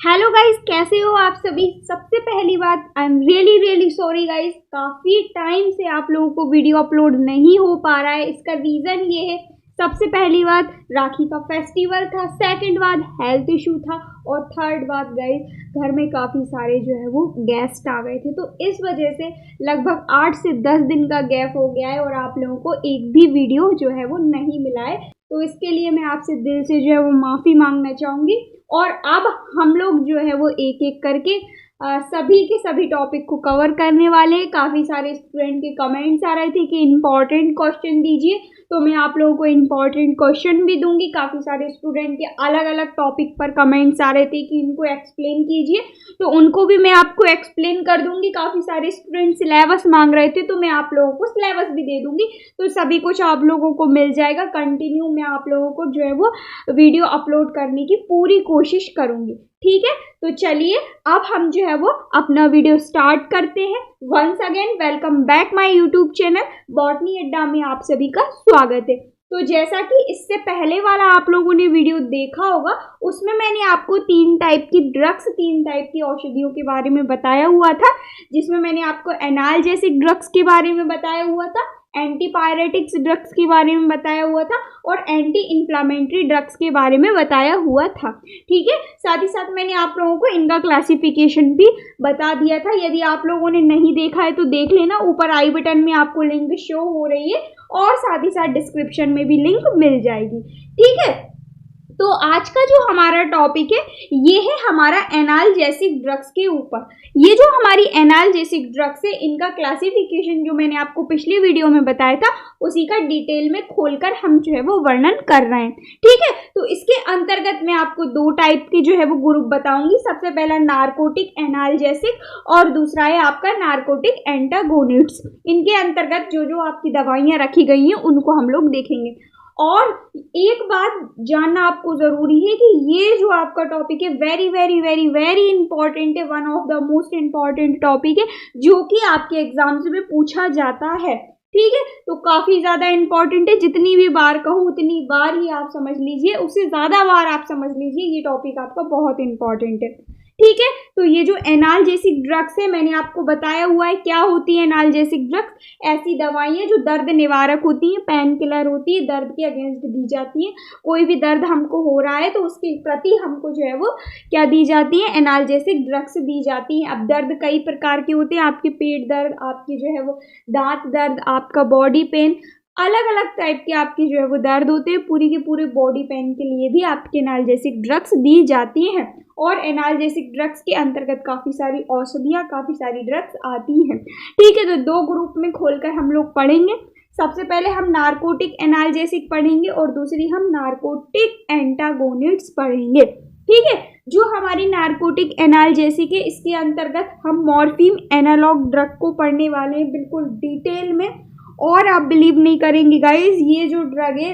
Hello guys, कैसे हो आप सभी। सबसे पहली बात, I am really really sorry guys, काफ़ी टाइम से आप लोगों को वीडियो अपलोड नहीं हो पा रहा है। इसका रीज़न ये है, सबसे पहली बात राखी का फेस्टिवल था, सेकंड बात हेल्थ इशू था, और थर्ड बात गाइस घर में काफ़ी सारे जो है वो गेस्ट आ गए थे। तो इस वजह से लगभग 8 से 10 दिन का गैप हो गया है और आप लोगों को एक भी वीडियो जो है वो नहीं मिला है। तो इसके लिए मैं आपसे दिल से जो है वो माफ़ी मांगना चाहूँगी। और अब हम लोग जो है वो एक एक करके सभी के सभी टॉपिक को कवर करने वाले हैं। काफ़ी सारे स्टूडेंट के कमेंट्स आ रहे थे कि इम्पॉर्टेंट क्वेश्चन दीजिए, तो मैं आप लोगों को इम्पॉर्टेंट क्वेश्चन भी दूंगी। काफ़ी सारे स्टूडेंट के अलग अलग टॉपिक पर कमेंट्स आ रहे थे कि इनको एक्सप्लेन कीजिए, तो उनको भी मैं आपको एक्सप्लेन कर दूंगी। काफ़ी सारे स्टूडेंट सिलेबस मांग रहे थे, तो मैं आप लोगों को सिलेबस भी दे दूंगी, तो सभी कुछ आप लोगों को मिल जाएगा। कंटिन्यू मैं आप लोगों को जो है वो वीडियो अपलोड करने की पूरी कोशिश करूंगी, ठीक है। तो चलिए अब हम जो है वो अपना वीडियो स्टार्ट करते हैं। Once again welcome back my YouTube channel botany Adda में आप सभी का स्वागत है। तो जैसा कि इससे पहले वाला आप लोगों ने वीडियो देखा होगा, उसमें मैंने आपको 3 टाइप की ड्रग्स, 3 टाइप की औषधियों के बारे में बताया हुआ था, जिसमें मैंने आपको एनाल्जेसिक ड्रग्स के बारे में बताया हुआ था, एंटीपायरेटिक्स ड्रग्स के बारे में बताया हुआ था, और एंटी इन्फ्लामेटरी ड्रग्स के बारे में बताया हुआ था, ठीक है। साथ ही साथ मैंने आप लोगों को इनका क्लासिफिकेशन भी बता दिया था। यदि आप लोगों ने नहीं देखा है तो देख लेना, ऊपर आई बटन में आपको लिंक शो हो रही है और साथ ही साथ डिस्क्रिप्शन में भी लिंक मिल जाएगी, ठीक है। तो आज का जो हमारा टॉपिक है ये है हमारा एनाल्जेसिक ड्रग्स के ऊपर। ये जो हमारी एनाल्जेसिक ड्रग्स है, इनका क्लासिफिकेशन जो मैंने आपको पिछली वीडियो में बताया था, उसी का डिटेल में खोलकर हम जो है वो वर्णन कर रहे हैं, ठीक है। तो इसके अंतर्गत मैं आपको 2 टाइप के जो है वो ग्रुप बताऊंगी। सबसे पहला नार्कोटिक एनाल्जेसिक और दूसरा है आपका नार्कोटिक एंटागोनिस्ट्स। इनके अंतर्गत जो जो आपकी दवाइयाँ रखी गई हैं उनको हम लोग देखेंगे। और एक बात जानना आपको ज़रूरी है कि ये जो आपका टॉपिक है very very very very important है, one of the most important topic है जो कि आपके एग्जाम्स में पूछा जाता है, ठीक है। तो काफ़ी ज़्यादा इंपॉर्टेंट है, जितनी भी बार कहूँ उतनी बार ही आप समझ लीजिए, उससे ज़्यादा बार आप समझ लीजिए, ये टॉपिक आपका बहुत इंपॉर्टेंट है, ठीक है। तो ये जो एनाल्जेसिक ड्रग्स है, मैंने आपको बताया हुआ है क्या होती है एनाल्जेसिक ड्रग्स। ऐसी दवाइयाँ जो दर्द निवारक होती हैं, पेन किलर होती है, दर्द के अगेंस्ट दी जाती हैं। कोई भी दर्द हमको हो रहा है तो उसके प्रति हमको जो है वो क्या दी जाती है, एनाल्जेसिक ड्रग्स दी जाती हैं। अब दर्द कई प्रकार के होते हैं, आपके पेट दर्द, आपकी जो है वो दांत दर्द, आपका बॉडी पेन, अलग अलग टाइप के आपके जो है वो दर्द होते हैं। पूरी के पूरे बॉडी पेन के लिए भी आपके एनाल्जेसिक ड्रग्स दी जाती हैं। और एनाल्जेसिक ड्रग्स के अंतर्गत काफ़ी सारी औषधियाँ, काफ़ी सारी ड्रग्स आती हैं, ठीक है। तो 2 ग्रुप में खोलकर हम लोग पढ़ेंगे। सबसे पहले हम नार्कोटिक एनाल्जेसिक पढ़ेंगे और दूसरी हम नार्कोटिक एंटागोनिस्ट्स पढ़ेंगे, ठीक है। जो हमारी नार्कोटिक एनाल्जेसिक है, इसके अंतर्गत हम मॉर्फिन एनालॉग ड्रग को पढ़ने वाले हैं बिल्कुल डिटेल में। और आप बिलीव नहीं करेंगे गाइज, ये जो ड्रग है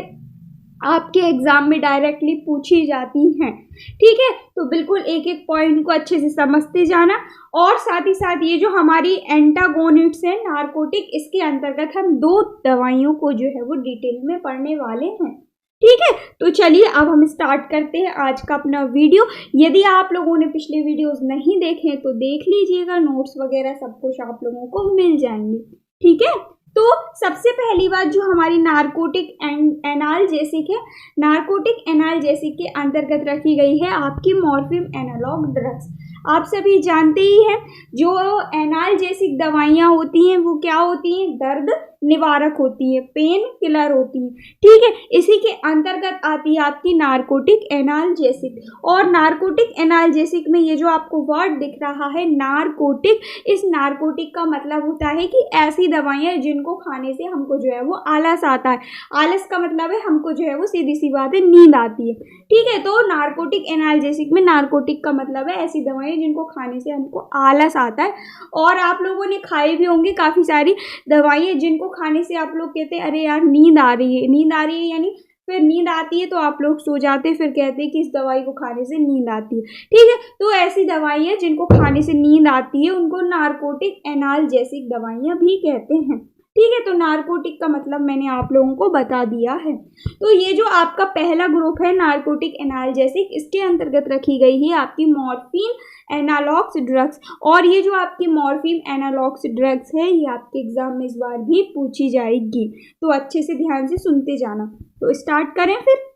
आपके एग्जाम में डायरेक्टली पूछी जाती हैं, ठीक है। तो बिल्कुल एक एक पॉइंट को अच्छे से समझते जाना। और साथ ही साथ ये जो हमारी एंटागोनिस्ट्स है नार्कोटिक, इसके अंतर्गत हम 2 दवाइयों को जो है वो डिटेल में पढ़ने वाले हैं, ठीक है। तो चलिए अब हम स्टार्ट करते हैं आज का अपना वीडियो। यदि आप लोगों ने पिछले वीडियोस नहीं देखे हैं तो देख लीजिएगा, नोट्स वगैरह सब कुछ आप लोगों को मिल जाएंगे, ठीक है। तो सबसे पहली बात जो हमारी नार्कोटिक एनाल्जेसिक है, नार्कोटिक एनाल्जेसिक के अंतर्गत रखी गई है आपकी मॉर्फिन एनालॉग ड्रग्स। आप सभी जानते ही हैं जो एनाल्जेसिक दवाइयाँ होती हैं वो क्या होती हैं, दर्द निवारक होती है, पेन किलर होती है, ठीक है। इसी के अंतर्गत आती है आपकी नार्कोटिक एनाल्जेसिक। और नार्कोटिक एनाल्जेसिक में ये जो आपको वर्ड दिख रहा है नार्कोटिक, इस नार्कोटिक का मतलब होता है कि ऐसी दवाइयाँ जिनको खाने से हमको जो है वो आलस आता है। आलस का मतलब है हमको जो है वो सीधी सी बात है नींद आती है, ठीक है। तो नार्कोटिक एनाल्जेसिक में नार्कोटिक का मतलब है ऐसी दवाइयाँ जिनको खाने से हमको आलस आता है। और आप लोगों ने खाई भी होंगी काफ़ी सारी दवाइयाँ जिनको खाने से आप लोग कहते हैं अरे यार नींद आ रही है, नींद आ रही है, यानी फिर नींद आती है तो आप लोग सो जाते हैं, फिर कहते हैं कि इस दवाई को खाने से नींद आती है, ठीक है। तो ऐसी दवाइयाँ जिनको खाने से नींद आती है उनको नार्कोटिक एनाल्जेसिक दवाइयाँ भी कहते हैं, ठीक है, तो नारकोटिक का मतलब मैंने आप लोगों को बता दिया है। तो ये जो आपका पहला ग्रुप है नारकोटिक एनाल्जेसिक, इसके अंतर्गत रखी गई है आपकी मॉर्फिन एनालॉग्स ड्रग्स। और ये जो आपकी मॉर्फिन एनालॉग्स ड्रग्स है ये आपके एग्जाम में इस बार भी पूछी जाएगी, तो अच्छे से ध्यान से सुनते जाना। तो स्टार्ट करें फिर।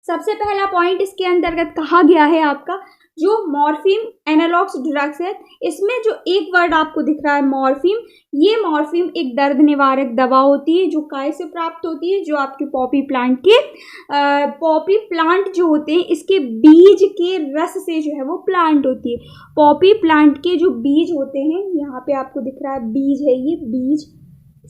सबसे पहला पॉइंट इसके अंतर्गत कहा गया है आपका जो मॉर्फिन एनालॉग्स ड्रग्स है, इसमें जो एक वर्ड आपको दिख रहा है मॉर्फिन, ये मॉर्फिन एक दर्द निवारक दवा होती है जो काय से प्राप्त होती है, जो आपके पॉपी प्लांट के पॉपी प्लांट जो होते हैं इसके बीज के रस से जो है वो प्लांट होती है। पॉपी प्लांट के जो बीज होते हैं, यहाँ पे आपको दिख रहा है बीज है, ये बीज,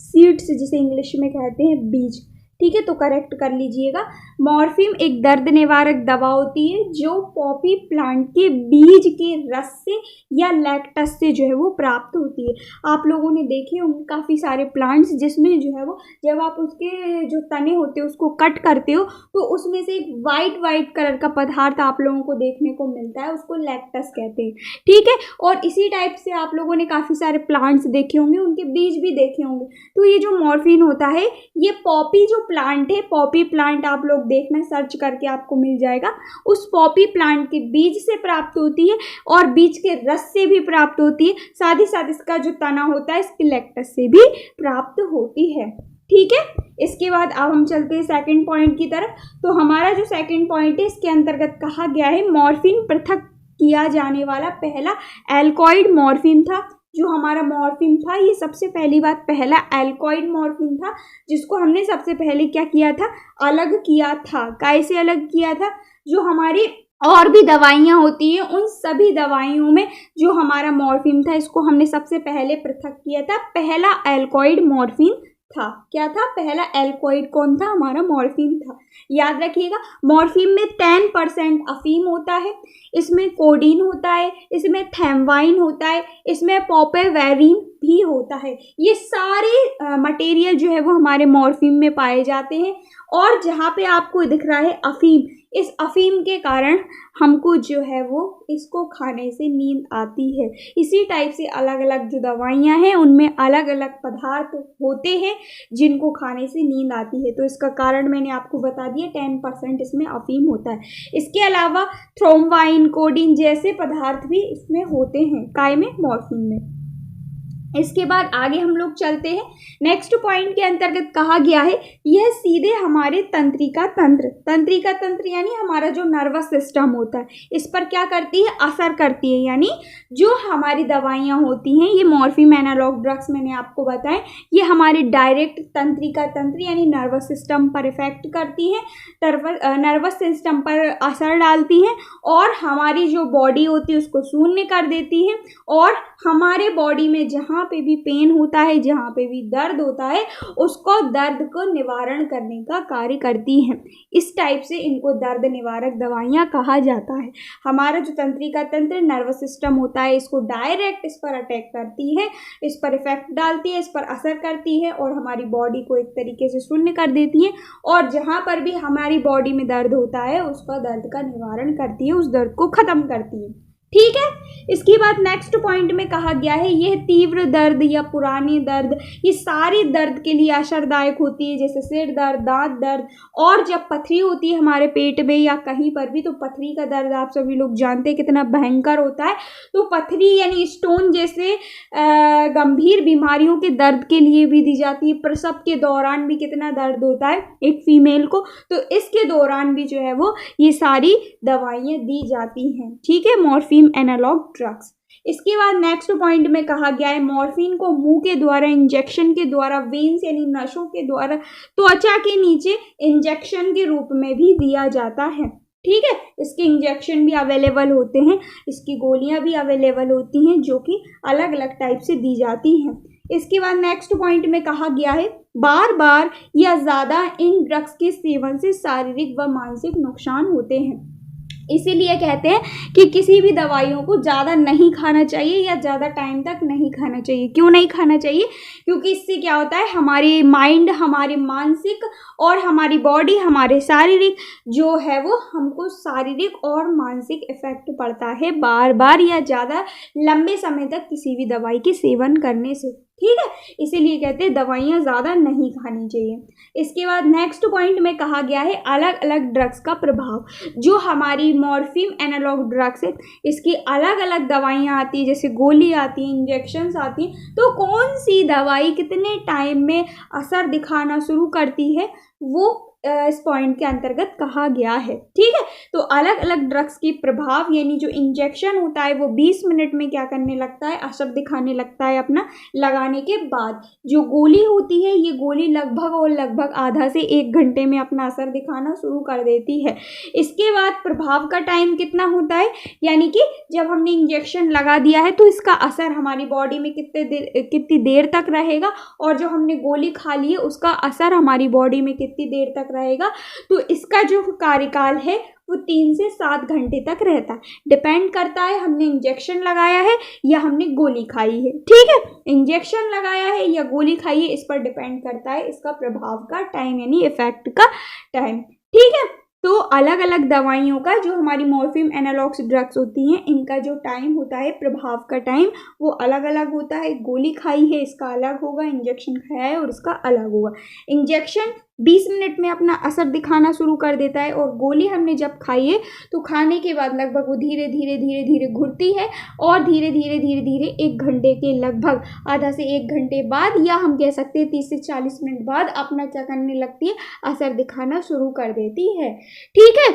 सीड्स जिसे इंग्लिश में कहते हैं बीज, ठीक है, तो करेक्ट कर लीजिएगा। मॉर्फिन एक दर्द निवारक दवा होती है जो पॉपी प्लांट के बीज के रस से या लैक्टस से जो है वो प्राप्त होती है। आप लोगों ने देखे होंगे काफ़ी सारे प्लांट्स जिसमें जो है वो जब आप उसके जो तने होते हैं उसको कट करते हो तो उसमें से एक वाइट कलर का पदार्थ आप लोगों को देखने को मिलता है, उसको लैक्टस कहते हैं, ठीक है। और इसी टाइप से आप लोगों ने काफ़ी सारे प्लांट्स देखे होंगे, उनके बीज भी देखे होंगे। तो ये जो मॉर्फिन होता है ये पॉपी जो प्लांट है, पॉपी प्लांट आप लोग देखना सर्च करके आपको मिल जाएगा, उस पॉपी प्लांट के बीज से प्राप्त होती है और बीज के रस से भी प्राप्त होती है, साथ ही साथ इसका जो तना होता है इसके लैक्टस से भी प्राप्त होती है, ठीक है। इसके बाद अब हम चलते हैं सेकंड पॉइंट की तरफ। तो हमारा जो सेकंड पॉइंट है इसके अंतर्गत कहा गया है मॉर्फिन पृथक किया जाने वाला पहला एल्कॉइड मॉर्फिन था। जो हमारा मॉर्फिन था ये सबसे पहली बात पहला एल्कॉइड मॉर्फिन था जिसको हमने सबसे पहले क्या किया था, अलग किया था। कैसे अलग किया था, जो हमारी और भी दवाइयाँ होती हैं उन सभी दवाइयों में जो हमारा मॉर्फिन था इसको हमने सबसे पहले पृथक किया था। पहला एल्कॉइड मॉर्फिन था, क्या था, पहला एल्कॉइड कौन था, हमारा मॉर्फिन था। याद रखिएगा मॉर्फिन में 10% अफीम होता है, इसमें कोडीन होता है, इसमें थैमवाइन होता है, इसमें पॉपेवेरिन भी होता है। ये सारे मटेरियल जो है वो हमारे मॉर्फिन में पाए जाते हैं। और जहाँ पे आपको दिख रहा है अफीम, इस अफीम के कारण हमको जो है वो इसको खाने से नींद आती है। इसी टाइप से अलग अलग जो दवाइयाँ हैं उनमें अलग अलग पदार्थ होते हैं जिनको खाने से नींद आती है, तो इसका कारण मैंने आपको बता दिया 10% इसमें अफीम होता है। इसके अलावा थ्रोम्बाइन, कोडीन जैसे पदार्थ भी इसमें होते हैं काय में, मॉर्फिन में। इसके बाद आगे हम लोग चलते हैं। नेक्स्ट पॉइंट के अंतर्गत कहा गया है यह सीधे हमारे तंत्रिका तंत्र यानी हमारा जो नर्वस सिस्टम होता है इस पर क्या करती है, असर करती है। यानी जो हमारी दवाइयाँ होती हैं ये मॉर्फिन एनालॉग ड्रग्स मैंने आपको बताएं, ये हमारे डायरेक्ट तंत्रिका तंत्र यानी नर्वस सिस्टम पर इफेक्ट करती हैं, नर्वस सिस्टम पर असर डालती हैं और हमारी जो बॉडी होती है उसको शून्य कर देती है। और हमारे बॉडी में जहाँ पे भी पेन होता है, जहाँ पे भी दर्द होता है उसको दर्द को निवारण करने का कार्य करती हैं। इस टाइप से इनको दर्द निवारक दवाइयाँ कहा जाता है। हमारा जो तंत्रिका तंत्र नर्वस सिस्टम होता है इसको डायरेक्ट इस पर अटैक करती है, इस पर इफेक्ट डालती है, इस पर असर करती है और हमारी बॉडी को एक तरीके से शून्य कर देती है। और जहाँ पर भी हमारी बॉडी में दर्द होता है उसका दर्द का निवारण करती है, उस दर्द को खत्म करती है, ठीक है। इसके बाद नेक्स्ट पॉइंट में कहा गया है यह तीव्र दर्द या पुरानी दर्द ये सारी दर्द के लिए असरदायक होती है, जैसे सिर दर्द, दांत दर्द और जब पथरी होती है हमारे पेट में या कहीं पर भी, तो पथरी का दर्द आप सभी लोग जानते हैं कितना भयंकर होता है। तो पथरी यानी स्टोन जैसे गंभीर बीमारियों के दर्द के लिए भी दी जाती है। प्रसव के दौरान भी कितना दर्द होता है एक फीमेल को, तो इसके दौरान भी जो है वो ये सारी दवाइयाँ दी जाती हैं, ठीक है, मॉर्फिन एनालॉग ड्रग्स। इसके बाद नेक्स्ट पॉइंट में कहा गया है मॉर्फिन को मुंह के द्वारा, इंजेक्शन के द्वारा, वेन्स यानी नसों के द्वारा, त्वचा के नीचे इंजेक्शन के रूप में भी दिया जाता है, ठीक है। इसके इंजेक्शन भी अवेलेबल होते हैं, इसकी गोलियां भी अवेलेबल होती हैं जो कि अलग अलग टाइप से दी जाती हैं। इसके बाद नेक्स्ट पॉइंट में कहा गया है बार बार या ज़्यादा इन ड्रग्स के सेवन से शारीरिक व मानसिक नुकसान होते हैं। इसीलिए कहते हैं कि किसी भी दवाइयों को ज़्यादा नहीं खाना चाहिए या ज़्यादा टाइम तक नहीं खाना चाहिए। क्यों नहीं खाना चाहिए, क्योंकि इससे क्या होता है हमारी माइंड, हमारे मानसिक और हमारी बॉडी, हमारे शारीरिक जो है वो हमको शारीरिक और मानसिक इफेक्ट पड़ता है बार बार या ज़्यादा लंबे समय तक किसी भी दवाई के सेवन करने से, ठीक है, इसीलिए कहते हैं दवाइयाँ ज़्यादा नहीं खानी चाहिए। इसके बाद नेक्स्ट पॉइंट में कहा गया है अलग अलग ड्रग्स का प्रभाव। जो हमारी मॉर्फिन एनालॉग ड्रग्स है, इसकी अलग अलग दवाइयाँ आती हैं, जैसे गोली आती हैं, इंजेक्शंस आती हैं, तो कौन सी दवाई कितने टाइम में असर दिखाना शुरू करती है वो इस पॉइंट के अंतर्गत कहा गया है। ठीक है, तो अलग अलग ड्रग्स की प्रभाव यानी जो इंजेक्शन होता है वो 20 मिनट में क्या करने लगता है, असर दिखाने लगता है अपना लगाने के बाद। जो गोली होती है ये गोली लगभग और लगभग आधा से 1 घंटे में अपना असर दिखाना शुरू कर देती है। इसके बाद प्रभाव का टाइम कितना होता है, यानी कि जब हमने इंजेक्शन लगा दिया है तो इसका असर हमारी बॉडी में कितनी देर तक रहेगा, और जो हमने गोली खा ली है उसका असर हमारी बॉडी में कितनी देर तक रहेगा। तो इसका जो कार्यकाल है वो 3 से 7 घंटे तक रहता है। डिपेंड करता है हमने इंजेक्शन लगाया है या हमने गोली खाई है। ठीक है, इंजेक्शन लगाया है या गोली खाई है, इस पर डिपेंड करता है इसका प्रभाव का टाइम यानी इफेक्ट का टाइम। ठीक है, तो अलग अलग दवाइयों का जो हमारी मॉर्फिन एनालॉग्स ड्रग्स होती हैं इनका जो टाइम होता है, प्रभाव का टाइम, वो अलग अलग होता है। गोली खाई है इसका अलग होगा, इंजेक्शन खाया है और इसका अलग होगा। इंजेक्शन 20 मिनट में अपना असर दिखाना शुरू कर देता है, और गोली हमने जब खाई है तो खाने के बाद लगभग वो धीरे धीरे धीरे धीरे घुलती है, और धीरे धीरे धीरे धीरे 1 घंटे के लगभग आधा से 1 घंटे बाद, या हम कह सकते हैं 30 से 40 मिनट बाद अपना क्या करने लगती है, असर दिखाना शुरू कर देती है। ठीक है,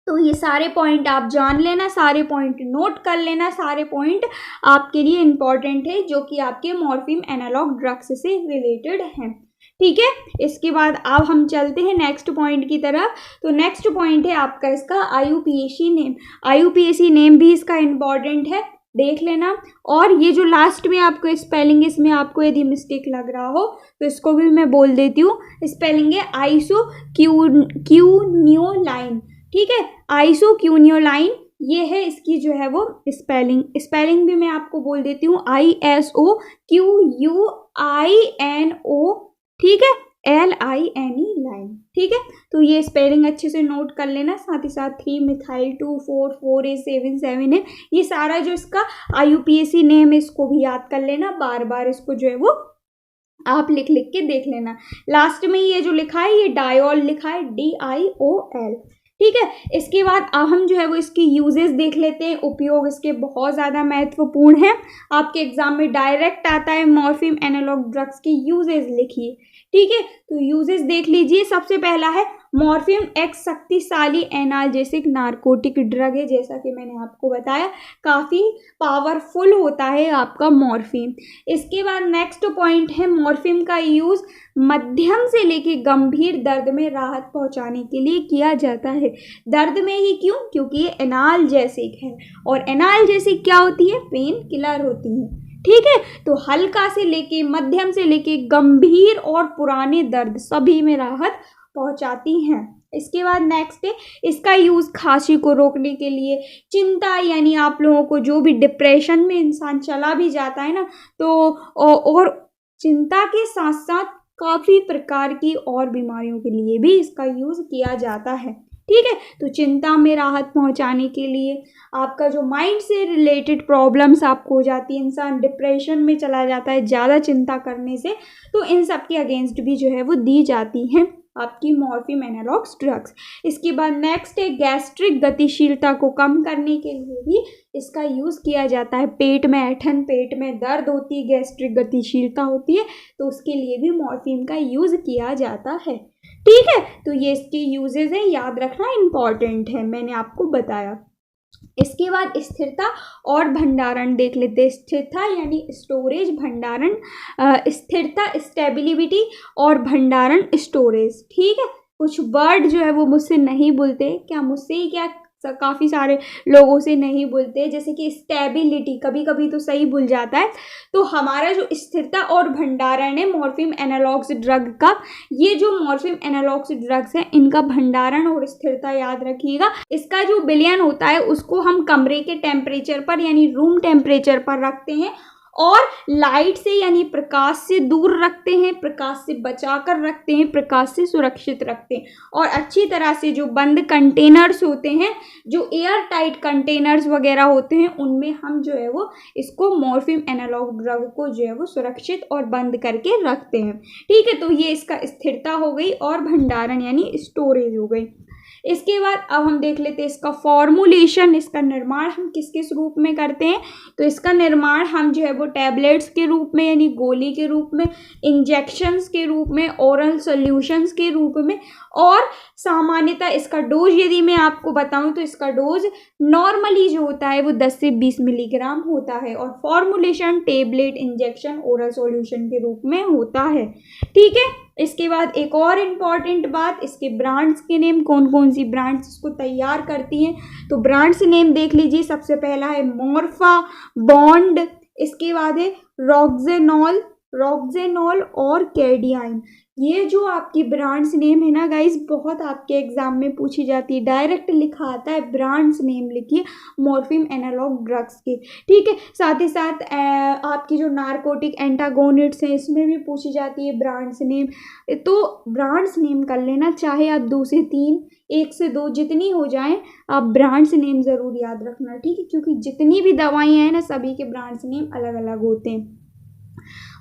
तो ये सारे पॉइंट आप जान लेना, सारे पॉइंट नोट कर लेना, सारे पॉइंट आपके लिए इम्पॉर्टेंट है जो कि आपके मॉर्फिन एनालॉग ड्रग्स से रिलेटेड हैं। ठीक है, इसके बाद अब हम चलते हैं नेक्स्ट पॉइंट की तरफ। तो नेक्स्ट पॉइंट है आपका इसका IUPAC नेम। IUPAC नेम भी इसका इम्पॉर्टेंट है, देख लेना। और ये जो लास्ट में आपको स्पेलिंग, इसमें आपको यदि मिस्टेक लग रहा हो तो इसको भी मैं बोल देती हूँ। स्पेलिंग है आइसोक्यूनियोलाइन। ठीक है, आइसोक्यूनियोलाइन ये है इसकी जो है वो स्पेलिंग भी मैं आपको बोल देती हूँ, ISOQUINO, ठीक है, LINE लाइन। ठीक है, तो ये स्पेलिंग अच्छे से नोट कर लेना, साथ ही साथ 3-methyl-2,4,4,A-7,7 है, ये सारा जो इसका IUPAC नेम है इसको भी याद कर लेना, बार बार इसको जो है वो आप लिख लिख के देख लेना। लास्ट में ये जो लिखा है ये डायोल लिखा है, DIOL। ठीक है, इसके बाद हम जो है वो इसकी यूजेस देख लेते हैं। उपयोग इसके बहुत ज़्यादा महत्वपूर्ण है, आपके एग्जाम में डायरेक्ट आता है मॉर्फिन एनालॉग ड्रग्स की यूजेस लिखिए। ठीक है, तो यूजेस देख लीजिए। सबसे पहला है मॉर्फिन एक शक्तिशाली एनाल्जेसिक नारकोटिक ड्रग है, जैसा कि मैंने आपको बताया काफ़ी पावरफुल होता है आपका मॉर्फिन। इसके बाद नेक्स्ट पॉइंट है मॉर्फिन का यूज़ मध्यम से लेके गंभीर दर्द में राहत पहुंचाने के लिए किया जाता है। दर्द में ही क्यों? क्योंकि ये एनाल्जेसिक है, और एनाल्जेसिक क्या होती है? पेन किलर होती है। ठीक है, तो हल्का से लेके मध्यम से लेके गंभीर और पुराने दर्द सभी में राहत पहुंचाती हैं। इसके बाद नेक्स्ट है इसका यूज़ खांसी को रोकने के लिए, चिंता यानी आप लोगों को जो भी डिप्रेशन में इंसान चला भी जाता है ना, तो और चिंता के साथ साथ काफ़ी प्रकार की और बीमारियों के लिए भी इसका यूज़ किया जाता है। ठीक है, तो चिंता में राहत पहुंचाने के लिए, आपका जो माइंड से रिलेटेड प्रॉब्लम्स आपको हो जाती है, इंसान डिप्रेशन में चला जाता है ज़्यादा चिंता करने से, तो इन सब के अगेंस्ट भी जो है वो दी जाती हैं आपकी मॉर्फिन एनालॉग्स ड्रग्स। इसके बाद नेक्स्ट है गैस्ट्रिक गतिशीलता को कम करने के लिए भी इसका यूज़ किया जाता है। पेट में ऐंठन, पेट में दर्द होती है, गैस्ट्रिक गतिशीलता होती है, तो उसके लिए भी मॉर्फिन का यूज़ किया जाता है। ठीक है, तो ये इसके यूजेस है, याद रखना इम्पॉर्टेंट है, मैंने आपको बताया। इसके बाद स्थिरता और भंडारण देख लेते हैं। स्थिरता यानी स्टोरेज, भंडारण, स्थिरता स्टेबिलिटी और भंडारण स्टोरेज। ठीक है, कुछ वर्ड जो है वो मुझसे नहीं बोलते, क्या मुझसे ही क्या काफ़ी सारे लोगों से नहीं बोलते, जैसे कि स्टेबिलिटी कभी कभी तो सही भूल जाता है। तो हमारा जो स्थिरता और भंडारण है मॉर्फिन एनालॉग्स ड्रग का, ये जो मॉर्फिन एनालॉग्स ड्रग्स है इनका भंडारण और स्थिरता याद रखिएगा। इसका जो विलयन होता है उसको हम कमरे के टेम्परेचर पर यानी रूम टेम्परेचर पर रखते हैं, और लाइट से यानी प्रकाश से दूर रखते हैं, प्रकाश से बचा कर रखते हैं, प्रकाश से सुरक्षित रखते हैं। और अच्छी तरह से जो बंद कंटेनर्स होते हैं, जो एयर टाइट कंटेनर्स वगैरह होते हैं, उनमें हम जो है वो इसको मॉर्फिन एनालॉग ड्रग को जो है वो सुरक्षित और बंद करके रखते हैं। ठीक है, तो ये इसका स्थिरता हो गई और भंडारण यानी स्टोरेज हो गई। इसके बाद अब हम देख लेते हैं इसका फॉर्मुलेशन, इसका निर्माण हम किस किस रूप में करते हैं। तो इसका निर्माण हम जो है वो टैबलेट्स के रूप में यानी गोली के रूप में, इंजेक्शंस के रूप में, ओरल सॉल्यूशंस के रूप में, और सामान्यतः इसका डोज यदि मैं आपको बताऊं तो इसका डोज नॉर्मली जो होता है वो 10 से 20 मिलीग्राम होता है, और formulation tablet, injection, oral solution के रूप में होता है। ठीक है, इसके बाद एक और इम्पॉर्टेंट बात, इसके ब्रांड्स के नेम, कौन कौन सी ब्रांड्स इसको तैयार करती हैं। तो ब्रांड्स नेम देख लीजिए, सबसे पहला है मॉर्फा, बॉन्ड, इसके बाद है रॉक्जेनॉल और कैडियाइन। ये जो आपकी ब्रांड्स नेम है ना गाइस, बहुत आपके एग्जाम में पूछी जाती है, डायरेक्ट लिखा आता है ब्रांड्स नेम लिखिए मॉर्फिन एनालॉग ड्रग्स के। ठीक है, साथ ही साथ आपकी जो नारकोटिक एंटागोनिट्स हैं इसमें भी पूछी जाती है ब्रांड्स नेम। तो ब्रांड्स नेम कर लेना, चाहे आप 2 से 3, 1 से 2 जितनी हो जाएं, आप ब्रांड्स नेम ज़रूर याद रखना। ठीक है, क्योंकि जितनी भी दवाइयाँ हैं ना, सभी के ब्रांड्स नेम अलग अलग होते हैं,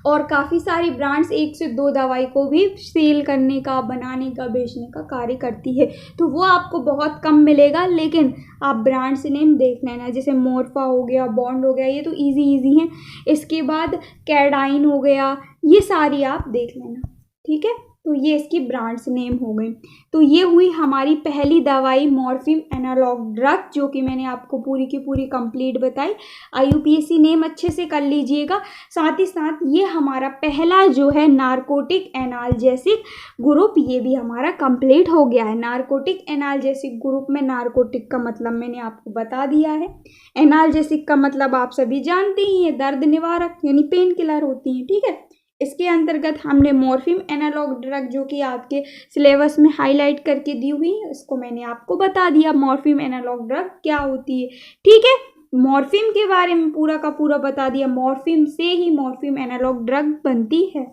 और काफ़ी सारी ब्रांड्स 1 से 2 दवाई को भी सेल करने का, बनाने का, बेचने का कार्य करती है। तो वो आपको बहुत कम मिलेगा, लेकिन आप ब्रांड्स नेम देख लेना, जैसे मॉर्फा हो गया, बॉन्ड हो गया, ये तो इजी हैं। इसके बाद कैडाइन हो गया, ये सारी आप देख लेना। ठीक है, तो ये इसकी ब्रांड्स नेम हो गई। तो ये हुई हमारी पहली दवाई मॉर्फिन एनालॉग ड्रग, जो कि मैंने आपको पूरी की पूरी कंप्लीट बताई। IUPAC नेम अच्छे से कर लीजिएगा। साथ ही साथ ये हमारा पहला जो है नारकोटिक एनाल्जेसिक ग्रुप, ये भी हमारा कंप्लीट हो गया है। नारकोटिक एनाल्जेसिक ग्रुप में नारकोटिक का मतलब मैंने आपको बता दिया है, एनाल्जेसिक का मतलब आप सभी जानते ही हैं, दर्द निवारक यानी पेन किलर होती हैं। ठीक है, इसके अंतर्गत हमने मॉर्फिन एनालॉग ड्रग, जो कि आपके सिलेबस में हाईलाइट करके दी हुई है, इसको मैंने आपको बता दिया मॉर्फिन एनालॉग ड्रग क्या होती है। ठीक है, मॉर्फिन के बारे में पूरा का पूरा बता दिया, मॉर्फिन से ही मॉर्फिन एनालॉग ड्रग बनती है।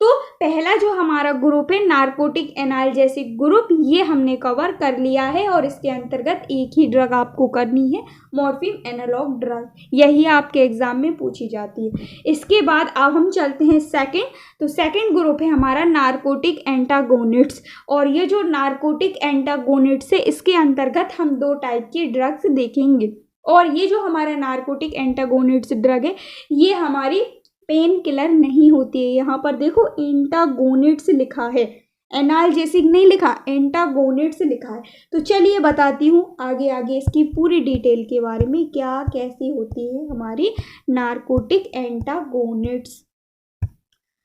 तो पहला जो हमारा ग्रुप है नारकोटिक एनाल्जेसिक ग्रुप, ये हमने कवर कर लिया है, और इसके अंतर्गत एक ही ड्रग आपको करनी है, मॉर्फिन एनालॉग ड्रग, यही आपके एग्जाम में पूछी जाती है। इसके बाद अब हम चलते हैं सेकंड। तो सेकंड ग्रुप है हमारा नारकोटिक एंटागोनिट्स, और ये जो नारकोटिक एंटागोनिट्स है, इसके अंतर्गत हम 2 टाइप की ड्रग्स देखेंगे। और ये जो हमारा नारकोटिक एंटागोनिट्स ड्रग है, ये हमारी पेन किलर नहीं होती है। यहाँ पर देखो एंटागोनिट्स लिखा है, एनाल्जेसिक नहीं लिखा, एंटागोनिट्स लिखा है। तो चलिए बताती हूँ आगे आगे इसकी पूरी डिटेल के बारे में, क्या कैसी होती है हमारी नारकोटिक एंटागोनिट्स।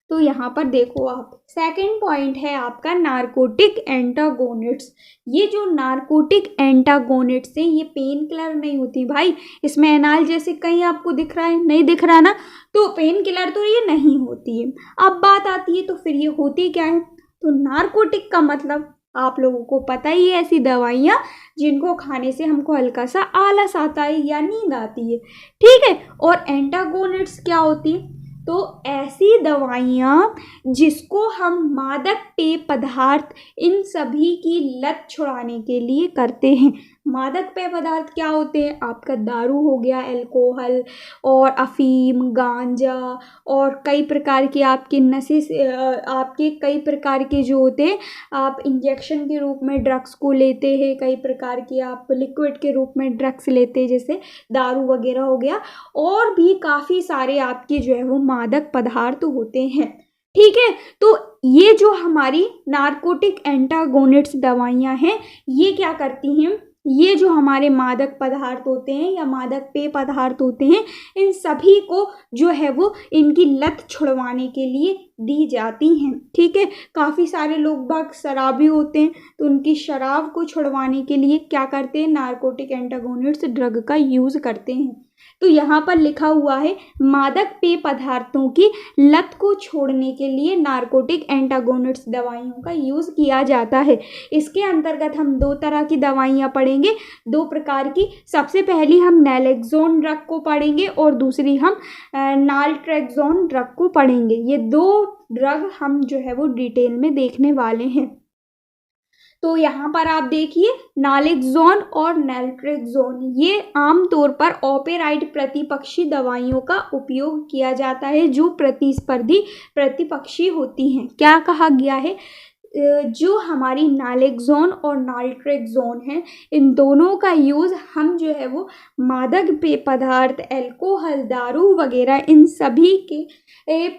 तो यहाँ पर देखो आप, सेकंड पॉइंट है आपका नारकोटिक एंटागोनिट्स। ये जो नारकोटिक एंटागोनिट्स हैं, ये पेन किलर नहीं होती भाई। इसमें एनाल्जेसिक कहीं आपको दिख रहा है? नहीं दिख रहा ना, तो पेन किलर तो ये नहीं होती है। अब बात आती है तो फिर ये होती क्या है। तो नारकोटिक का मतलब आप लोगों को पता ही है, ऐसी दवाइयाँ जिनको खाने से हमको हल्का सा आलस आता है या नींद आती है। ठीक है, और एंटागोनिट्स क्या होती है? तो ऐसी दवाइयाँ जिसको हम मादक पेय पदार्थ, इन सभी की लत छुड़ाने के लिए करते हैं। मादक पेय पदार्थ क्या होते हैं? आपका दारू हो गया, अल्कोहल और अफीम, गांजा, और कई प्रकार के आपके नशे से आपके कई प्रकार के जो होते हैं, आप इंजेक्शन के रूप में ड्रग्स को लेते हैं, कई प्रकार के आप लिक्विड के रूप में ड्रग्स लेते हैं, जैसे दारू वगैरह हो गया, और भी काफ़ी सारे आपके जो है वो मादक पदार्थ होते हैं। ठीक है, तो ये जो हमारी नारकोटिक एंटागोनिट्स दवाइयाँ हैं, ये क्या करती हैं? ये जो हमारे मादक पदार्थ होते हैं या मादक पेय पदार्थ होते हैं, इन सभी को जो है वो इनकी लत छुड़वाने के लिए दी जाती हैं। ठीक है, काफ़ी सारे लोग बाग शराबी होते हैं, तो उनकी शराब को छुड़वाने के लिए क्या करते हैं? नारकोटिक एंटागोनिट्स ड्रग का यूज़ करते हैं। तो यहाँ पर लिखा हुआ है मादक पेय पदार्थों की लत को छोड़ने के लिए नार्कोटिक एंटागोनिस्ट दवाइयों का यूज़ किया जाता है। इसके अंतर्गत हम 2 तरह की दवाइयाँ पढ़ेंगे, 2 प्रकार की। सबसे पहली हम नैलेक्सोन ड्रग को पढ़ेंगे और दूसरी हम नालट्रेक्सोन ड्रग को पढ़ेंगे। ये 2 ड्रग हम जो है वो डिटेल में देखने वाले हैं। तो यहाँ पर आप देखिए नालेक्सोन और नैल्ट्रेक्सोन ये आमतौर पर ओपेराइड प्रतिपक्षी दवाइयों का उपयोग किया जाता है जो प्रतिस्पर्धी प्रतिपक्षी होती हैं। क्या कहा गया है, जो हमारी नालेक्सोन और नाल्ट्रेक्सोन है, इन दोनों का यूज़ हम जो है वो मादक पेय पदार्थ, अल्कोहल, दारू वगैरह इन सभी के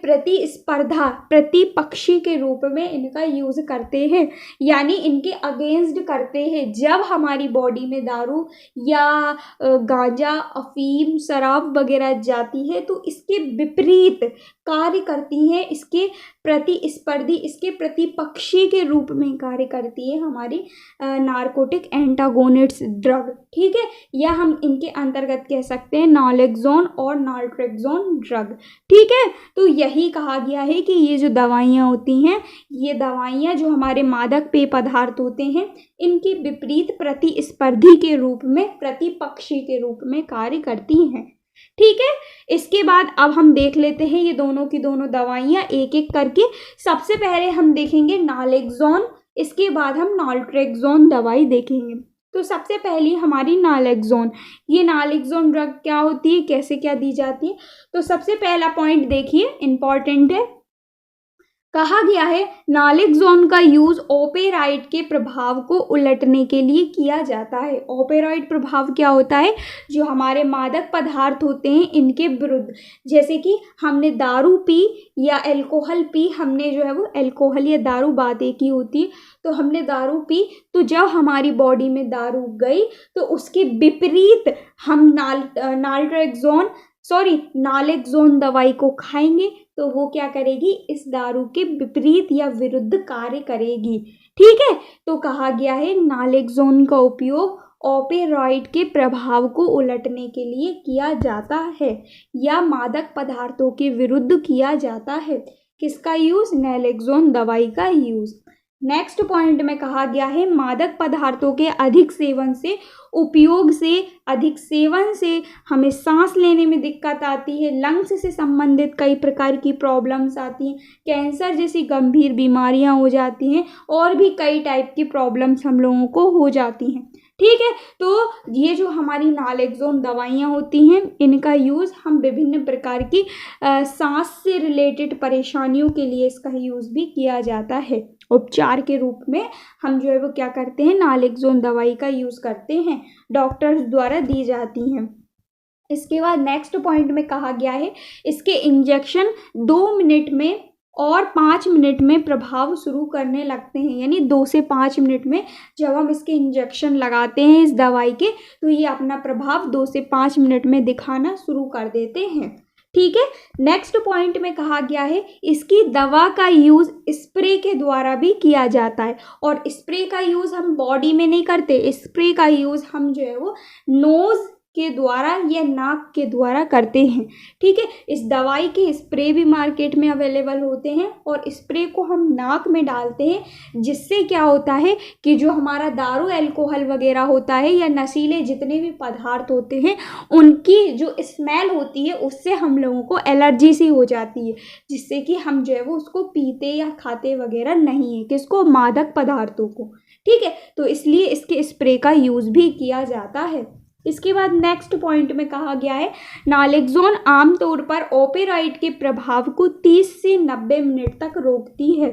प्रतिस्पर्धा प्रतिपक्षी के रूप में इनका यूज़ करते हैं, यानी इनके अगेंस्ट करते हैं। जब हमारी बॉडी में दारू या गांजा, अफीम, शराब वगैरह जाती है तो इसके विपरीत कार्य करती हैं, इसके प्रतिस्पर्धी, इसके प्रतिपक्षी के रूप में कार्य करती है हमारी नार्कोटिक एंटागोनिस्ट ड्रग। ठीक है, या हम इनके अंतर्गत कह सकते हैं नालेक्सोन और नाल्ट्रेक्सोन ड्रग। ठीक है, तो यही कहा गया है कि ये जो दवाइयाँ होती हैं, ये दवाइयाँ जो हमारे मादक पेय पदार्थ होते हैं, इनके विपरीत प्रतिस्पर्धी के रूप में, प्रतिपक्षी के रूप में कार्य करती हैं। ठीक है, इसके बाद अब हम देख लेते हैं ये दोनों की दोनों दवाइयाँ एक एक करके। सबसे पहले हम देखेंगे नालेक्सोन, इसके बाद हम नाल्ट्रेक्सोन दवाई देखेंगे। तो सबसे पहली हमारी नालेक्सोन। ये नालेक्सोन ड्रग क्या होती है, कैसे क्या दी जाती है, तो सबसे पहला पॉइंट देखिए, इम्पॉर्टेंट है। कहा गया है नालेक्सोन का यूज ओपेराइड के प्रभाव को उलटने के लिए किया जाता है। ओपेराइड प्रभाव क्या होता है, जो हमारे मादक पदार्थ होते हैं इनके विरुद्ध, जैसे कि हमने दारू पी या अल्कोहल पी, हमने जो है वो अल्कोहल या दारू बात एक ही होती है, तो हमने दारू पी, तो जब हमारी बॉडी में दारू गई तो उसके विपरीत हम नालेक्सोन दवाई को खाएंगे तो वो क्या करेगी, इस दारू के विपरीत या विरुद्ध कार्य करेगी। ठीक है, तो कहा गया है नालेक्सोन का उपयोग ओपेराइड के प्रभाव को उलटने के लिए किया जाता है या मादक पदार्थों के विरुद्ध किया जाता है। किसका यूज, नालेक्सोन दवाई का यूज। नेक्स्ट पॉइंट में कहा गया है मादक पदार्थों के अधिक सेवन से, उपयोग से, अधिक सेवन से हमें सांस लेने में दिक्कत आती है, लंग्स से संबंधित कई प्रकार की प्रॉब्लम्स आती हैं, कैंसर जैसी गंभीर बीमारियां हो जाती हैं और भी कई टाइप की प्रॉब्लम्स हम लोगों को हो जाती हैं। ठीक है, तो ये जो हमारी नालेक्सोन दवाइयाँ होती हैं, इनका यूज़ हम विभिन्न प्रकार की सांस से रिलेटेड परेशानियों के लिए इसका यूज़ भी किया जाता है। उपचार के रूप में हम जो है वो क्या करते हैं, नालेक्सोन दवाई का यूज़ करते हैं, डॉक्टर्स द्वारा दी जाती हैं। इसके बाद नेक्स्ट पॉइंट में कहा गया है इसके इंजेक्शन 2 मिनट में और 5 मिनट में प्रभाव शुरू करने लगते हैं, यानी 2 से 5 मिनट में जब हम इसके इंजेक्शन लगाते हैं इस दवाई के, तो ये अपना प्रभाव 2 से 5 मिनट में दिखाना शुरू कर देते हैं। ठीक है, नेक्स्ट पॉइंट में कहा गया है इसकी दवा का यूज़ स्प्रे के द्वारा भी किया जाता है, और स्प्रे का यूज़ हम बॉडी में नहीं करते, स्प्रे का यूज़ हम जो है वो नोज़ के द्वारा या नाक के द्वारा करते हैं। ठीक है, इस दवाई के स्प्रे भी मार्केट में अवेलेबल होते हैं और स्प्रे को हम नाक में डालते हैं, जिससे क्या होता है कि जो हमारा दारू, अल्कोहल वगैरह होता है या नशीले जितने भी पदार्थ होते हैं, उनकी जो स्मेल होती है उससे हम लोगों को एलर्जी सी हो जाती है, जिससे कि हम जो है वो उसको पीते या खाते वगैरह नहीं है, किसको, मादक पदार्थों को। ठीक है, तो इसलिए इसके स्प्रे का यूज़ भी किया जाता है। इसके बाद नेक्स्ट पॉइंट में कहा गया है नालेक्सोन आमतौर पर ओपेराइड के प्रभाव को 30 से 90 मिनट तक रोकती है,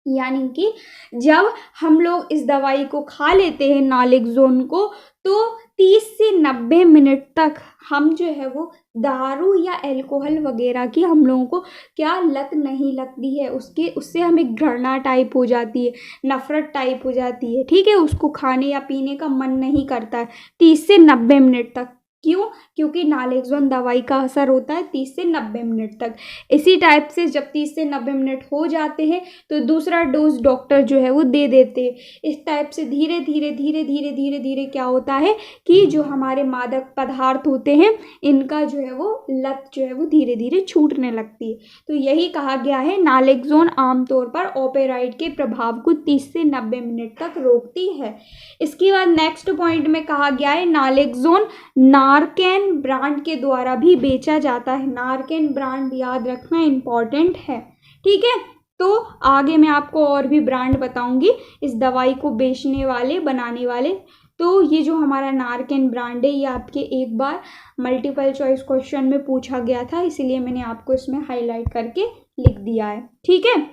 यानी कि जब हम लोग इस दवाई को खा लेते हैं नालेक्सोन को, तो 30 से 90 मिनट तक हम जो है वो दारू या अल्कोहल वगैरह की हम लोगों को क्या लत नहीं लगती है, उससे हमें घृणा टाइप हो जाती है, नफरत टाइप हो जाती है। ठीक है, उसको खाने या पीने का मन नहीं करता है 30 से 90 मिनट तक। क्यों? क्योंकि नालेक्सोन दवाई का असर होता है 30 से 90 मिनट तक। इसी टाइप से जब 30 से 90 मिनट हो जाते हैं तो दूसरा डोज डॉक्टर जो है वो दे देते हैं। इस टाइप से धीरे धीरे धीरे धीरे धीरे धीरे क्या होता है कि जो हमारे मादक पदार्थ होते हैं इनका जो है वो लत जो है वो धीरे धीरे छूटने लगती है। तो यही कहा गया है नालेक्सोन आमतौर पर ओपेराइड के प्रभाव को 30 से 90 मिनट तक रोकती है। इसके बाद नेक्स्ट पॉइंट में कहा गया है नालेक्सोन नारकेन ब्रांड के द्वारा भी बेचा जाता है। नारकेन ब्रांड याद रखना इम्पॉर्टेंट है, ठीक है। तो आगे मैं आपको और भी ब्रांड बताऊंगी इस दवाई को बेचने वाले बनाने वाले। तो ये जो हमारा नारकेन ब्रांड है ये आपके एक बार मल्टीपल चॉइस क्वेश्चन में पूछा गया था, इसीलिए मैंने आपको इसमें हाईलाइट करके लिख दिया है, ठीक है।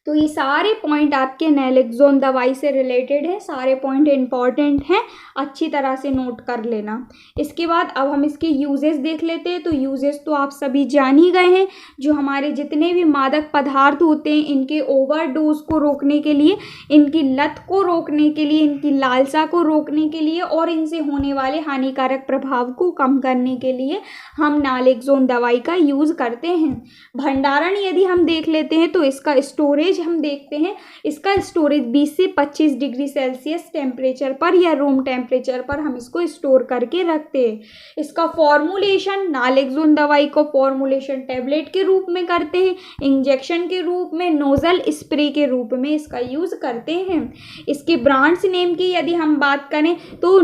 तो ये सारे पॉइंट आपके नालेक्सोन दवाई से रिलेटेड है, सारे पॉइंट इंपॉर्टेंट हैं, अच्छी तरह से नोट कर लेना। इसके बाद अब हम इसके यूजेस देख लेते हैं। तो यूजेस तो आप सभी जान ही गए हैं। जो हमारे जितने भी मादक पदार्थ होते हैं इनके ओवरडोज को रोकने के लिए, इनकी लत को रोकने के लिए, इनकी लालसा को रोकने के लिए और इनसे होने वाले हानिकारक प्रभाव को कम करने के लिए हम नालेक्सोन दवाई का यूज़ करते हैं। भंडारण यदि हम देख लेते हैं तो इसका स्टोरेज हम देखते हैं। इसका स्टोरेज 20 से 25 डिग्री सेल्सियस टेम्परेचर पर या रूम टेम्परेचर पर हम इसको स्टोर करके रखते हैं। इसका फॉर्मुलेशन, नालेक्सोन दवाई को फॉर्मुलेशन टैबलेट के रूप में करते हैं, इंजेक्शन के रूप में, नोजल स्प्रे के रूप में इसका यूज़ करते हैं। इसके ब्रांड्स नेम की यदि हम बात करें तो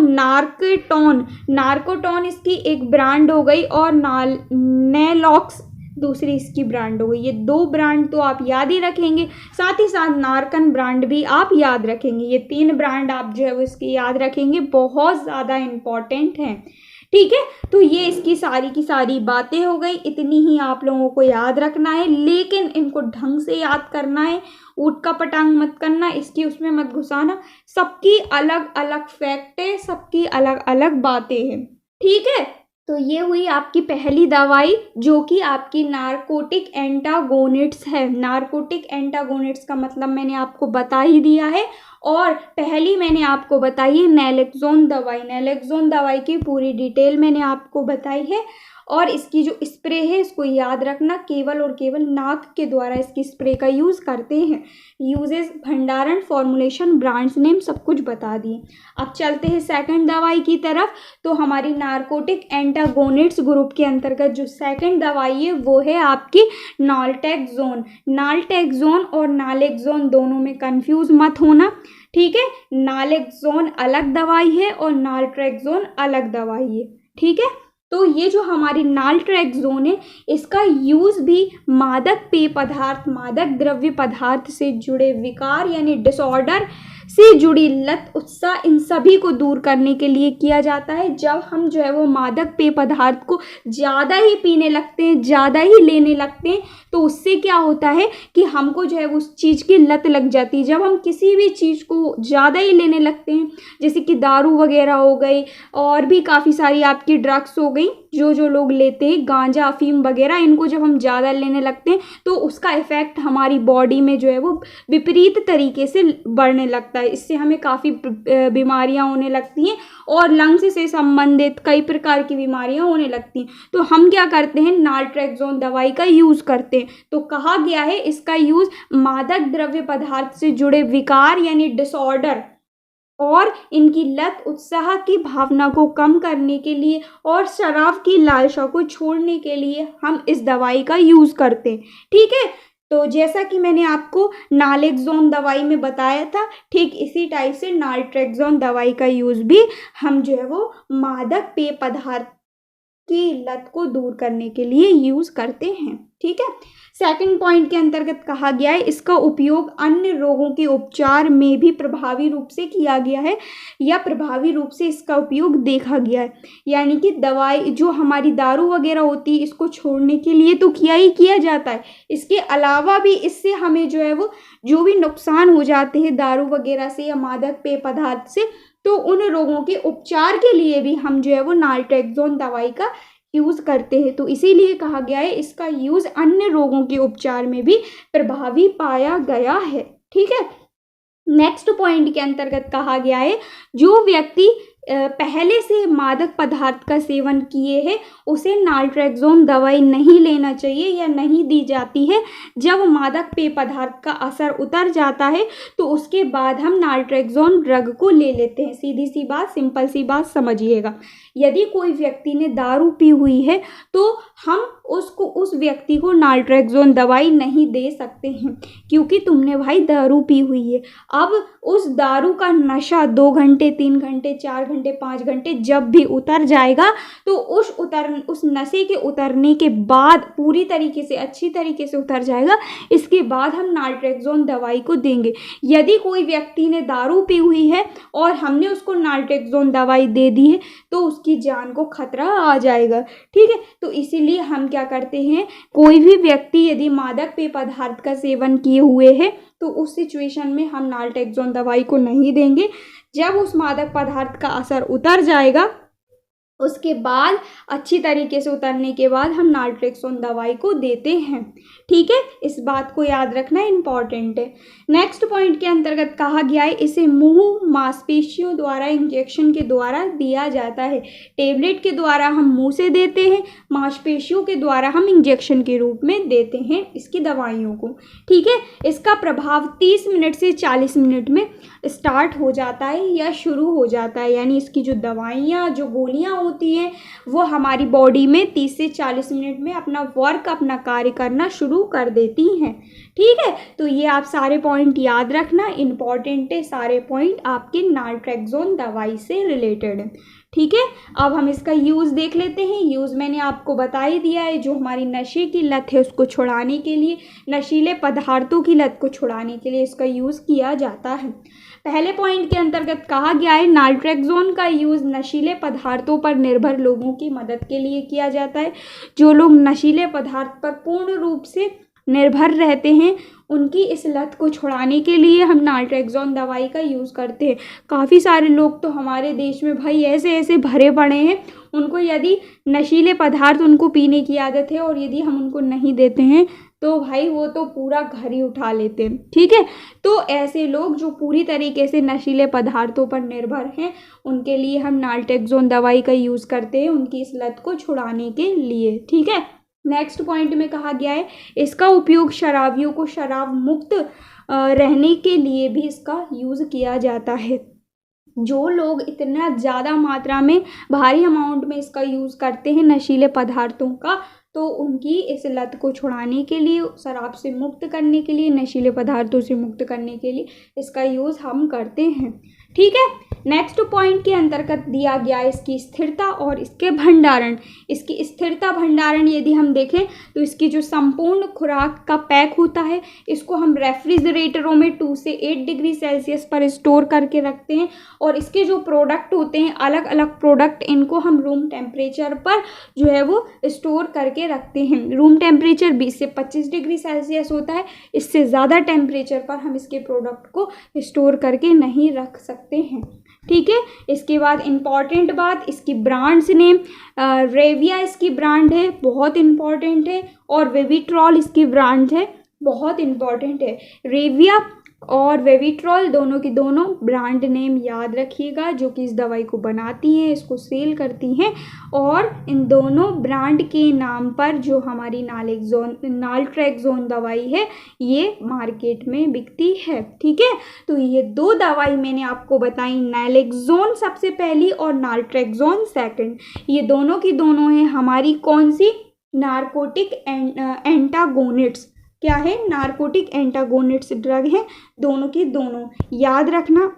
नार्कोटॉन इसकी एक ब्रांड हो गई और नेलॉक्स दूसरी इसकी ब्रांड हो गई। ये दो ब्रांड तो आप याद ही रखेंगे, साथ ही साथ नारकन ब्रांड भी आप याद रखेंगे। ये 3 ब्रांड आप जो है वो इसकी याद रखेंगे, बहुत ज़्यादा इम्पॉर्टेंट हैं, ठीक है। तो ये इसकी सारी की सारी बातें हो गई, इतनी ही आप लोगों को याद रखना है, लेकिन इनको ढंग से याद करना है, ऊट का पटांग मत करना, इसकी उसमें मत घुसाना। सबकी अलग अलग फैक्ट है, सबकी अलग अलग बातें हैं, ठीक है। तो ये हुई आपकी पहली दवाई जो कि आपकी नारकोटिक एंटागोनिस्ट्स है। नारकोटिक एंटागोनिस्ट्स का मतलब मैंने आपको बता ही दिया है। और पहली मैंने आपको बताई है नालेक्सोन दवाई। नालेक्सोन दवाई की पूरी डिटेल मैंने आपको बताई है। और इसकी जो स्प्रे है इसको याद रखना, केवल और केवल नाक के द्वारा इसकी स्प्रे का यूज़ करते हैं। यूजेस, भंडारण, फॉर्मुलेशन, ब्रांड्स नेम सब कुछ बता दिए। अब चलते हैं सेकंड दवाई की तरफ। तो हमारी नारकोटिक एंटागोनिस्ट्स ग्रुप के अंतर्गत जो सेकंड दवाई है वो है आपकी नाल्टेक्सोन। नाल्टेक्सोन और नालेक्सोन दोनों में कंफ्यूज मत होना, ठीक है। नालेक्सोन अलग दवाई है और नाल्ट्रेक्सोन अलग दवाई है, ठीक है। तो ये जो हमारी नाल्ट्रेक्सोन है इसका यूज़ भी मादक पेय पदार्थ, मादक द्रव्य पदार्थ से जुड़े विकार यानी डिसऑर्डर से जुड़ी लत, उत्साह, इन सभी को दूर करने के लिए किया जाता है। जब हम जो है वो मादक पेय पदार्थ को ज़्यादा ही पीने लगते हैं, ज़्यादा ही लेने लगते हैं, तो उससे क्या होता है कि हमको जो है उस चीज़ की लत लग जाती है। जब हम किसी भी चीज़ को ज़्यादा ही लेने लगते हैं, जैसे कि दारू वगैरह हो गई और भी काफ़ी सारी आपकी ड्रग्स हो गई, जो लोग लेते हैं, गांजा, अफीम वगैरह, इनको जब हम ज़्यादा लेने लगते हैं तो उसका इफ़ेक्ट हमारी बॉडी में जो है वो विपरीत तरीके से बढ़ने लगता है। इससे हमें काफ़ी बीमारियां होने लगती हैं और लंग्स से संबंधित कई प्रकार की बीमारियां होने लगती हैं। तो हम क्या करते हैं, नाल्ट्रेक्सोन दवाई का यूज़ करते हैं। तो कहा गया है इसका यूज़ मादक द्रव्य पदार्थ से जुड़े विकार यानी डिसऑर्डर और इनकी लत, उत्साह की भावना को कम करने के लिए और शराब की लालसा को छोड़ने के लिए हम इस दवाई का यूज़ करते हैं, ठीक है। तो जैसा कि मैंने आपको नालेक्सोन दवाई में बताया था, ठीक इसी टाइप से नाल्ट्रेक्सोन दवाई का यूज़ भी हम जो है वो मादक पेय पदार्थ की लत को दूर करने के लिए यूज़ करते हैं, ठीक है। सेकंड पॉइंट के अंतर्गत कहा गया है इसका उपयोग अन्य रोगों के उपचार में भी प्रभावी रूप से किया गया है या प्रभावी रूप से इसका उपयोग देखा गया है। यानी कि दवाई जो हमारी दारू वगैरह होती है इसको छोड़ने के लिए तो किया ही किया जाता है, इसके अलावा भी इससे हमें जो है वो जो भी नुकसान हो जाते हैं दारू वगैरह से या मादक पेय पदार्थ से, तो उन रोगों के उपचार के लिए भी हम जो है वो नाल्ट्रेक्सोन दवाई का यूज़ करते हैं। तो इसीलिए कहा गया है इसका यूज़ अन्य रोगों के उपचार में भी प्रभावी पाया गया है, ठीक है। नेक्स्ट पॉइंट के अंतर्गत कहा गया है जो व्यक्ति पहले से मादक पदार्थ का सेवन किए है उसे नाल्ट्रेक्सोन दवाई नहीं लेना चाहिए या नहीं दी जाती है। जब मादक पेय पदार्थ का असर उतर जाता है तो उसके बाद हम नाल्ट्रेक्सोन ड्रग को ले लेते हैं। सीधी सी बात, सिंपल सी बात समझिएगा। यदि कोई व्यक्ति ने दारू पी हुई है तो हम उस व्यक्ति को नाल्ट्रेक्सोन दवाई नहीं दे सकते हैं, क्योंकि तुमने भाई दारू पी हुई है। अब उस दारू का नशा 2 घंटे, 3 घंटे, 4 घंटे, 5 घंटे जब भी उतर जाएगा तो उस नशे के उतरने के बाद पूरी तरीके से, अच्छी तरीके से उतर जाएगा, इसके बाद हम नाल्ट्रेक्सोन दवाई को देंगे। यदि कोई व्यक्ति ने दारू पी हुई है और हमने उसको नाल्ट्रेक्सोन दवाई दे दी है तो उसकी जान को खतरा आ जाएगा। ठीक है, तो इसीलिए हम क्या करते हैं, कोई भी व्यक्ति यदि मादक पेय पदार्थ का सेवन किए हुए है तो उस सिचुएशन में हम नाल्ट्रेक्सोन दवाई को नहीं देंगे। जब उस मादक पदार्थ का असर उतर जाएगा उसके बाद, अच्छी तरीके से उतरने के बाद हम नाल्ट्रेक्सोन दवाई को देते हैं। ठीक है, इस बात को याद रखना इम्पॉर्टेंट है। नेक्स्ट पॉइंट के अंतर्गत कहा गया है इसे मुंह मांसपेशियों द्वारा इंजेक्शन के द्वारा दिया जाता है। टेबलेट के द्वारा हम मुंह से देते हैं, मांसपेशियों के द्वारा हम इंजेक्शन के रूप में देते हैं इसकी दवाइयों को। ठीक है, इसका प्रभाव 30 मिनट से 40 मिनट में स्टार्ट हो जाता है या शुरू हो जाता है, यानी इसकी जो दवाइयाँ, जो गोलियाँ होती हैं वो हमारी बॉडी में 30 से 40 मिनट में अपना वर्क, अपना कार्य करना शुरू कर देती हैं। ठीक है, तो ये आप सारे पॉइंट याद रखना, इम्पॉर्टेंट है सारे पॉइंट आपके नाल्ट्रेक्सोन दवाई से रिलेटेड है। ठीक है, अब हम इसका यूज़ देख लेते हैं। यूज़ मैंने आपको बता ही दिया है, जो हमारी नशे की लत है उसको छुड़ाने के लिए, नशीले पदार्थों की लत को छुड़ाने के लिए इसका यूज़ किया जाता है। पहले पॉइंट के अंतर्गत कहा गया है नाल्ट्रेक्सोन का यूज़ नशीले पदार्थों पर निर्भर लोगों की मदद के लिए किया जाता है। जो लोग नशीले पदार्थ पर पूर्ण रूप से निर्भर रहते हैं उनकी इस लत को छुड़ाने के लिए हम नाल्ट्रेक्सोन दवाई का यूज़ करते हैं। काफ़ी सारे लोग तो हमारे देश में भाई ऐसे ऐसे भरे पड़े हैं, उनको यदि नशीले पदार्थ उनको पीने की आदत है और यदि हम उनको नहीं देते हैं तो भाई वो तो पूरा घर ही उठा लेते हैं। ठीक है, तो ऐसे लोग जो पूरी तरीके से नशीले पदार्थों पर निर्भर हैं उनके लिए हम नाल्ट्रेक्सोन दवाई का यूज़ करते हैं, उनकी इस लत को छुड़ाने के लिए। ठीक है, नेक्स्ट पॉइंट में कहा गया है इसका उपयोग शराबियों को शराब मुक्त रहने के लिए भी इसका यूज़ किया जाता है। जो लोग इतना ज़्यादा मात्रा में, भारी अमाउंट में इसका यूज़ करते हैं नशीले पदार्थों का, तो उनकी इस लत को छुड़ाने के लिए, शराब से मुक्त करने के लिए, नशीले पदार्थों से मुक्त करने के लिए इसका यूज़ हम करते हैं। ठीक है, नेक्स्ट पॉइंट के अंतर्गत दिया गया इसकी स्थिरता और इसके भंडारण। इसकी स्थिरता भंडारण यदि हम देखें तो इसकी जो संपूर्ण खुराक का पैक होता है इसको हम रेफ्रिजरेटरों में 2 से 8 डिग्री सेल्सियस पर स्टोर करके रखते हैं, और इसके जो प्रोडक्ट होते हैं, अलग अलग प्रोडक्ट, इनको हम रूम टेम्परेचर पर जो है वो स्टोर करके रखते हैं। रूम टेम्परेचर 20 से 25 डिग्री सेल्सियस होता है, इससे ज़्यादा टेम्परेचर पर हम इसके प्रोडक्ट को स्टोर करके नहीं रख सकते हैं। ठीक है, इसके बाद इम्पॉर्टेंट बात, इसकी ब्रांड्स नेम, रेविया इसकी ब्रांड है, बहुत इम्पॉर्टेंट है, और वेविट्रॉल इसकी ब्रांड है, बहुत इम्पॉर्टेंट है। रेविया और वेविट्रॉल दोनों की दोनों ब्रांड नेम याद रखिएगा, जो कि इस दवाई को बनाती हैं, इसको सेल करती हैं, और इन दोनों ब्रांड के नाम पर जो हमारी नाल्ट्रेक्सोन दवाई है ये मार्केट में बिकती है। ठीक है, तो ये 2 दवाई मैंने आपको बताई, नैलेक्सोन सबसे पहली और नाल्ट्रेक्सोन सेकंड। ये दोनों की दोनों हैं हमारी कौन सी, नार्कोटिक एंटागोनिस्ट्स। क्या है, नार्कोटिक एंटागोनिस्ट ड्रग है, दोनों की दोनों याद रखना।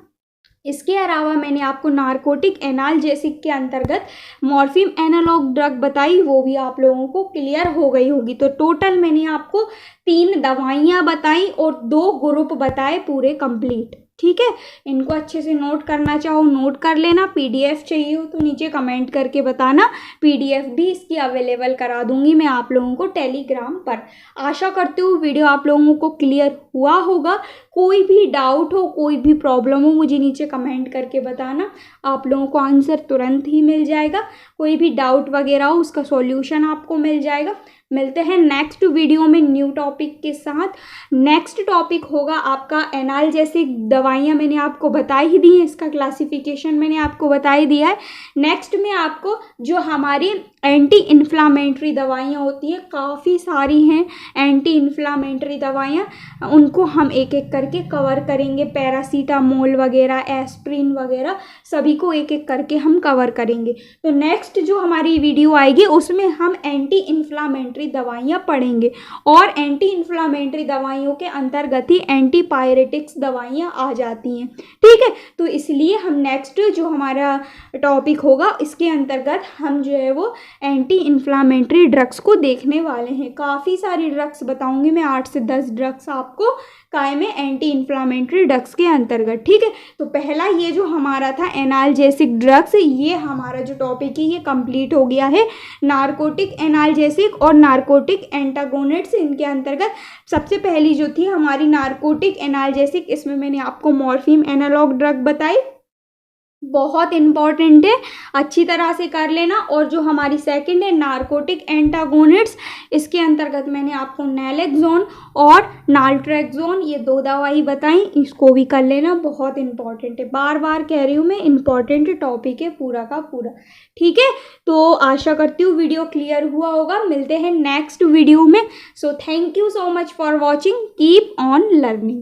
इसके अलावा मैंने आपको नार्कोटिक एनाल्जेसिक के अंतर्गत मॉर्फिन एनालॉग ड्रग बताई, वो भी आप लोगों को क्लियर हो गई होगी। तो टोटल मैंने आपको 3 दवाइयाँ बताई और 2 ग्रुप बताए पूरे कंप्लीट। ठीक है, इनको अच्छे से नोट करना चाहो नोट कर लेना, पीडीएफ चाहिए हो तो नीचे कमेंट करके बताना, पीडीएफ भी इसकी अवेलेबल करा दूंगी मैं आप लोगों को टेलीग्राम पर। आशा करती हूँ वीडियो आप लोगों को क्लियर हुआ होगा। कोई भी डाउट हो, कोई भी प्रॉब्लम हो, मुझे नीचे कमेंट करके बताना, आप लोगों को आंसर तुरंत ही मिल जाएगा। कोई भी डाउट वगैरह हो उसका सॉल्यूशन आपको मिल जाएगा। मिलते हैं नेक्स्ट वीडियो में न्यू टॉपिक के साथ। नेक्स्ट टॉपिक होगा आपका एनाल्जेसिक दवाइयाँ, मैंने आपको बता ही दी है, इसका क्लासिफिकेशन मैंने आपको बता ही दिया है। नेक्स्ट में आपको जो हमारी एंटी इन्फ्लामेटरी दवाइयाँ होती हैं, काफ़ी सारी हैं एंटी इन्फ्लामेटरी दवाइयाँ, उनको हम एक एक करके कवर करेंगे। पैरासीटामोल वगैरह, एस्प्रिन वगैरह, सभी को एक एक करके हम कवर करेंगे। तो नेक्स्ट जो हमारी वीडियो आएगी उसमें हम एंटी इन्फ्लामेटरी दवाइयाँ पढ़ेंगे, और एंटी इन्फ्लामेटरी दवाइयों के अंतर्गत ही एंटीपायरेटिक्स दवाइयाँ आ जाती हैं, ठीक है। तो इसलिए हम नेक्स्ट जो हमारा टॉपिक होगा इसके अंतर्गत हम जो है वो एंटी इन्फ्लामेटरी ड्रग्स को देखने वाले हैं। काफ़ी सारी ड्रग्स बताऊंगी मैं, 8 से 10 ड्रग्स आपको काय में एंटी इन्फ्लामेटरी ड्रग्स के अंतर्गत, ठीक है। तो पहला ये जो हमारा था एनाल्जेसिक ड्रग्स, ये हमारा जो टॉपिक है ये कंप्लीट हो गया है। नारकोटिक एनाल्जेसिक और नारकोटिक एंटागोनिस्ट, इनके अंतर्गत सबसे पहली जो थी हमारी नारकोटिक एनाल्जेसिक, इसमें मैंने आपको मॉर्फिन एनालॉग ड्रग बताई, बहुत इंपॉर्टेंट है, अच्छी तरह से कर लेना। और जो हमारी सेकंड है नारकोटिक एंटागोनिस्ट, इसके अंतर्गत मैंने आपको नैलेक्सोन और नाल्ट्रेक्सोन, ये 2 दवाई बताई, इसको भी कर लेना, बहुत इंपॉर्टेंट है। बार बार कह रही हूँ मैं, इंपॉर्टेंट टॉपिक है पूरा का पूरा, ठीक है। तो आशा करती हूँ वीडियो क्लियर हुआ होगा। मिलते हैं नेक्स्ट वीडियो में। So thank you so much for watching, keep on learning.